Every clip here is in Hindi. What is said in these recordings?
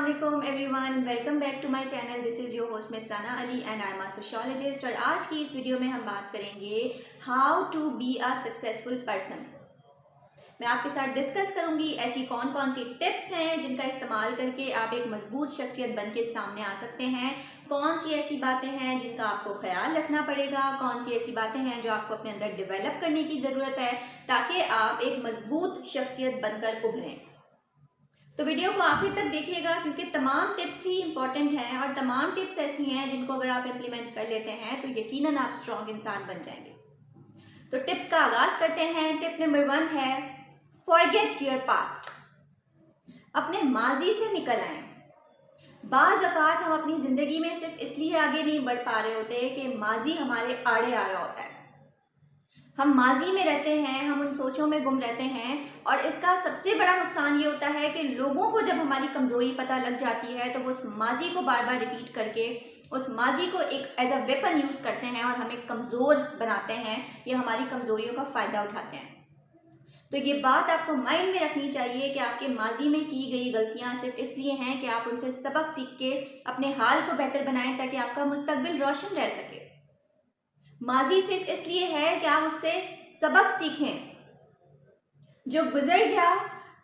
Assalamualaikum everyone, welcome back to my channel. This is your host miss Sana Ali and I am a sociologist. और आज की इस वीडियो में हम बात करेंगे how to be a successful person. मैं आपके साथ डिस्कस करूंगी ऐसी कौन कौन सी टिप्स हैं जिनका इस्तेमाल करके आप एक मजबूत शख्सियत बन के सामने आ सकते हैं। कौन सी ऐसी बातें हैं जिनका आपको ख्याल रखना पड़ेगा, कौन सी ऐसी बातें हैं जो आपको अपने अंदर डेवलप करने की ज़रूरत है ताकि आप एक मजबूत शख्सियत बनकर उभरें। तो वीडियो को आखिर तक देखिएगा क्योंकि तमाम टिप्स ही इंपॉर्टेंट हैं और तमाम टिप्स ऐसी हैं जिनको अगर आप इम्प्लीमेंट कर लेते हैं तो यकीनन आप स्ट्रॉन्ग इंसान बन जाएंगे। तो टिप्स का आगाज करते हैं। टिप नंबर 1 है फॉरगेट योर पास्ट। अपने माजी से निकल आएं। बाज़ औक़ात हम अपनी ज़िंदगी में सिर्फ इसलिए आगे नहीं बढ़ पा रहे होते कि माजी हमारे आड़े आ रहा होता है। हम माजी में रहते हैं, हम उन सोचों में गुम रहते हैं और इसका सबसे बड़ा नुकसान ये होता है कि लोगों को जब हमारी कमज़ोरी पता लग जाती है तो वो उस माजी को बार बार रिपीट करके उस माजी को एक एज अ वेपन यूज़ करते हैं और हमें कमज़ोर बनाते हैं या हमारी कमज़ोरियों का फ़ायदा उठाते हैं। तो ये बात आपको माइंड में रखनी चाहिए कि आपके माजी में की गई गलतियाँ सिर्फ इसलिए हैं कि आप उनसे सबक सीख के अपने हाल को बेहतर बनाएं ताकि आपका मुस्तकबिल रोशन रह सके। माजी सिर्फ इसलिए है कि आप उससे सबक सीखें। जो गुजर गया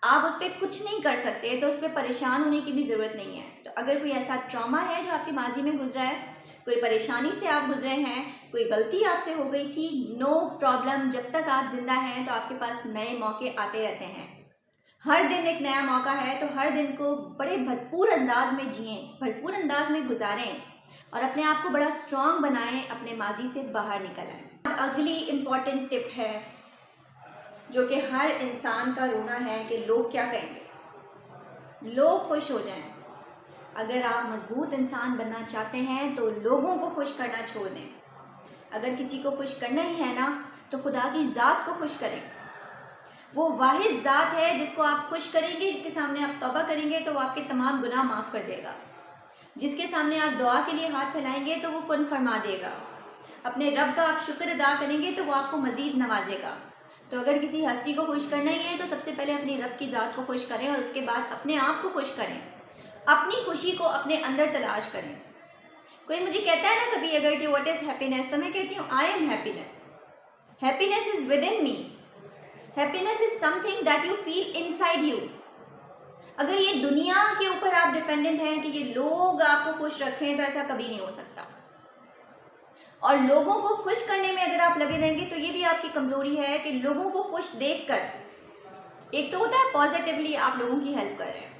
आप उस पर कुछ नहीं कर सकते तो उस पर परेशान होने की भी ज़रूरत नहीं है। तो अगर कोई ऐसा ट्रॉमा है जो आपकी माजी में गुजरा है, कोई परेशानी से आप गुजरे हैं, कोई गलती आपसे हो गई थी, नो प्रॉब्लम। जब तक आप जिंदा हैं तो आपके पास नए मौके आते रहते हैं। हर दिन एक नया मौका है तो हर दिन को बड़े भरपूर अंदाज में जिएं, भरपूर अंदाज में गुजारें और अपने आप को बड़ा स्ट्रॉन्ग बनाएं, अपने माजी से बाहर निकल आएं। अगली इम्पॉर्टेंट टिप है जो कि हर इंसान का रोना है कि लोग क्या कहेंगे। लोग खुश हो जाएं। अगर आप मजबूत इंसान बनना चाहते हैं तो लोगों को खुश करना छोड़ दें। अगर किसी को खुश करना ही है ना तो खुदा की ज़ात को खुश करें। वो वाहिद ज़ात है जिसको आप खुश करेंगे, जिसके सामने आप तौबा करेंगे तो वो आपके तमाम गुनाह माफ़ कर देगा। जिसके सामने आप दुआ के लिए हाथ फैलाएंगे तो वो कुन फरमा देगा। अपने रब का आप शुक्र अदा करेंगे तो वो आपको मज़ीद नवाजेगा। तो अगर किसी हस्ती को खुश करना ही है तो सबसे पहले अपनी रब की ज़ात को खुश करें और उसके बाद अपने आप को खुश करें। अपनी खुशी को अपने अंदर तलाश करें। कोई मुझे कहता है ना कभी अगर कि व्हाट इज़ हैप्पीनेस, तो मैं कहती हूँ I am happiness. Happiness is with in me. Happiness is something that you feel inside you. अगर ये दुनिया के ऊपर आप डिपेंडेंट हैं कि ये लोग आपको खुश रखें तो ऐसा कभी नहीं हो सकता। और लोगों को खुश करने में अगर आप लगे रहेंगे तो ये भी आपकी कमज़ोरी है कि लोगों को खुश देखकर, एक तो होता है पॉजिटिवली आप लोगों की हेल्प कर रहे हैं,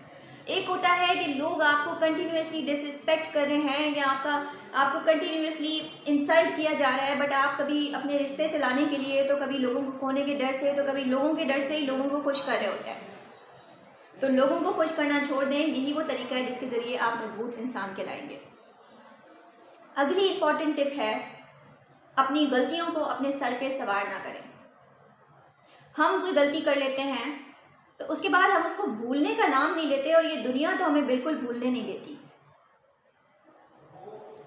एक होता है कि लोग आपको कंटिन्यूसली डिसरिस्पेक्ट कर रहे हैं या आपको कंटिन्यूसली इंसल्ट किया जा रहा है, बट आप कभी अपने रिश्ते चलाने के लिए तो कभी लोगों को खोने के डर से तो कभी लोगों के डर से ही लोगों को खुश कर रहे होते हैं। तो लोगों को खुश करना छोड़ दें, यही वो तरीका है जिसके ज़रिए आप मजबूत इंसान कहलाएंगे। अगली इम्पॉर्टेंट टिप है अपनी गलतियों को अपने सर पे सवार ना करें। हम कोई गलती कर लेते हैं तो उसके बाद हम उसको भूलने का नाम नहीं लेते और ये दुनिया तो हमें बिल्कुल भूलने नहीं देती।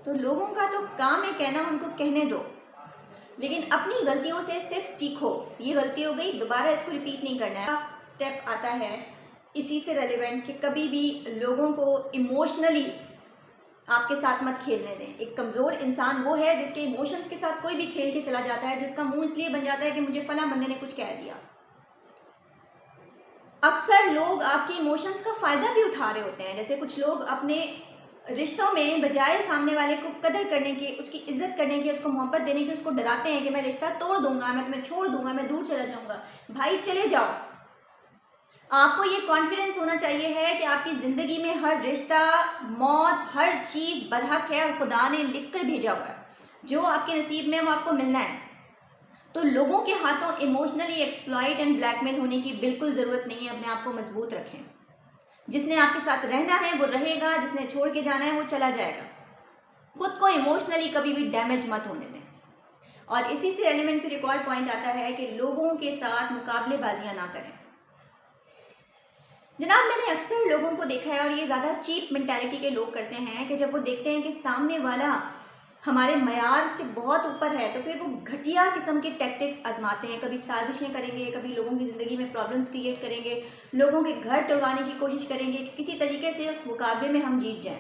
तो लोगों का तो काम है कहना, उनको कहने दो, लेकिन अपनी गलतियों से सिर्फ सीखो। ये गलती हो गई, दोबारा इसको रिपीट नहीं करना है। स्टेप आता है इसी से रेलिवेंट कि कभी भी लोगों को इमोशनली आपके साथ मत खेलने दें। एक कमज़ोर इंसान वो है जिसके इमोशंस के साथ कोई भी खेल के चला जाता है, जिसका मुंह इसलिए बन जाता है कि मुझे फला बंदे ने कुछ कह दिया। अक्सर लोग आपके इमोशंस का फ़ायदा भी उठा रहे होते हैं। जैसे कुछ लोग अपने रिश्तों में बजाय सामने वाले को कदर करने की, उसकी इज्जत करने की, उसको मोहब्बत देने की, उसको डराते हैं कि मैं रिश्ता तोड़ दूंगा, मैं तुम्हें छोड़ दूंगा, मैं दूर चला जाऊंगा। भाई चले जाओ। आपको ये कॉन्फिडेंस होना चाहिए है कि आपकी ज़िंदगी में हर रिश्ता, मौत, हर चीज़ बरहक है और खुदा ने लिख कर भेजा हुआ है। जो आपके नसीब में वो आपको मिलना है। तो लोगों के हाथों इमोशनली एक्सप्लॉइट एंड ब्लैकमेल होने की बिल्कुल ज़रूरत नहीं है। अपने आप को मजबूत रखें। जिसने आपके साथ रहना है वो रहेगा, जिसने छोड़ के जाना है वो चला जाएगा। खुद को इमोशनली कभी भी डैमेज मत होने दें। और इसी से एलिमेंट फिर एक और पॉइंट आता है कि लोगों के साथ मुकाबलेबाजियाँ ना करें। जनाब मैंने अक्सर लोगों को देखा है और ये ज़्यादा चीप मेंटालिटी के लोग करते हैं कि जब वो देखते हैं कि सामने वाला हमारे मयार से बहुत ऊपर है, तो फिर वो घटिया किस्म के टैक्टिक्स आजमाते हैं। कभी साजिशें करेंगे, कभी लोगों की ज़िंदगी में प्रॉब्लम्स क्रिएट करेंगे, लोगों के घर तोड़वाने की कोशिश करेंगे कि किसी तरीके से उस मुकाबले में हम जीत जाएं।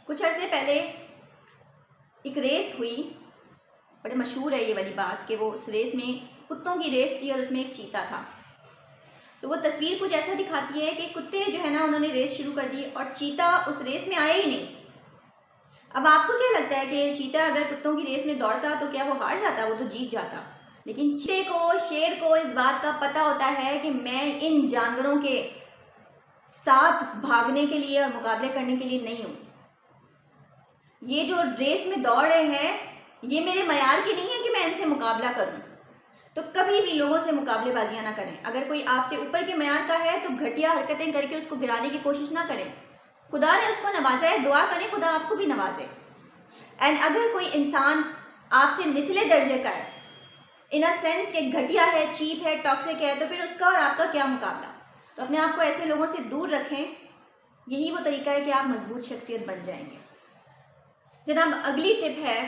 कुछ अर्से पहले एक रेस हुई, बड़े मशहूर है ये वाली बात कि वो उस रेस में कुत्तों की रेस थी और उसमें एक चीता था। तो वो तस्वीर कुछ ऐसा दिखाती है कि कुत्ते जो है ना, उन्होंने रेस शुरू कर दी और चीता उस रेस में आया ही नहीं। अब आपको क्या लगता है कि चीता अगर कुत्तों की रेस में दौड़ता तो क्या वो हार जाता? वो तो जीत जाता। लेकिन चीते को, शेर को इस बात का पता होता है कि मैं इन जानवरों के साथ भागने के लिए और मुकाबले करने के लिए नहीं हूँ। ये जो रेस में दौड़ रहे हैं ये मेरे मयार की नहीं है कि मैं इनसे मुकाबला करूँ। तो कभी भी लोगों से मुकाबलेबाजियाँ ना करें। अगर कोई आपसे ऊपर के मयार का है तो घटिया हरकतें करके उसको गिराने की कोशिश ना करें। खुदा ने उसको नवाजा है, दुआ करें खुदा आपको भी नवाजे। एंड अगर कोई इंसान आपसे निचले दर्जे का है, इन अ सेंस कि घटिया है, चीप है, टॉक्सिक है, तो फिर उसका और आपका क्या मुकाबला। तो अपने आप को ऐसे लोगों से दूर रखें। यही वो तरीका है कि आप मजबूत शख्सियत बन जाएंगे। जनाब, अगली टिप है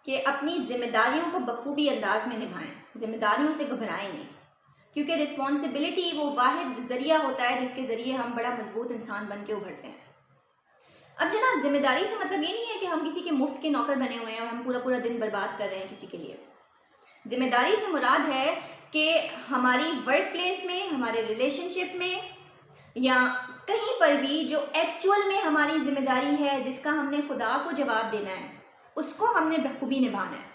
कि अपनी जिम्मेदारियों को बखूबी अंदाज में निभाएं। जिम्मेदारियों से घबराएं नहीं, क्योंकि रिस्पॉन्सिबिलिटी वो वाहिद ज़रिया होता है जिसके ज़रिए हम बड़ा मजबूत इंसान बन के उभरते हैं। अब जनाब, जिम्मेदारी से मतलब ये नहीं है कि हम किसी के मुफ्त के नौकर बने हुए हैं और हम पूरा पूरा दिन बर्बाद कर रहे हैं किसी के लिए। जिम्मेदारी से मुराद है कि हमारी वर्क प्लेस में, हमारे रिलेशनशिप में या कहीं पर भी जो एक्चुअल में हमारी जिम्मेदारी है, जिसका हमने खुदा को जवाब देना है, उसको हमने बखूबी निभाना है।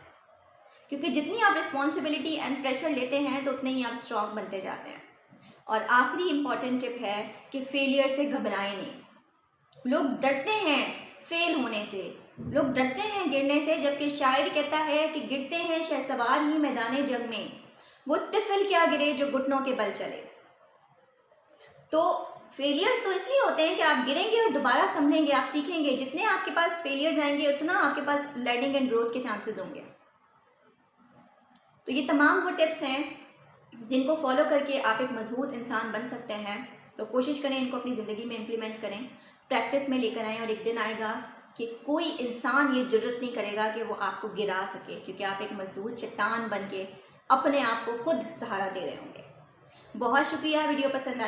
क्योंकि जितनी आप रिस्पॉन्सिबिलिटी एंड प्रेशर लेते हैं तो उतने ही आप स्ट्रॉन्ग बनते जाते हैं। और आखिरी इम्पॉर्टेंट टिप है कि फेलियर से घबराएं नहीं। लोग डरते हैं फेल होने से, लोग डरते हैं गिरने से, जबकि शायर कहता है कि गिरते हैं शहसवार ही मैदाने जग में, वो तिफल क्या गिरे जो घुटनों के बल चले। तो फेलियर्स तो इसलिए होते हैं कि आप गिरेंगे और दोबारा संभलेंगे, आप सीखेंगे। जितने आपके पास फेलियर्स आएंगे उतना आपके पास लर्निंग एंड ग्रोथ के चांसेस होंगे। तो ये तमाम वो टिप्स हैं जिनको फॉलो करके आप एक मजबूत इंसान बन सकते हैं। तो कोशिश करें इनको अपनी ज़िंदगी में इम्प्लीमेंट करें, प्रैक्टिस में लेकर आएँ, और एक दिन आएगा कि कोई इंसान ये जुर्रत नहीं करेगा कि वो आपको गिरा सके, क्योंकि आप एक मजबूत चट्टान बन के अपने आप को खुद सहारा दे रहे होंगे। बहुत शुक्रिया, वीडियो पसंद आई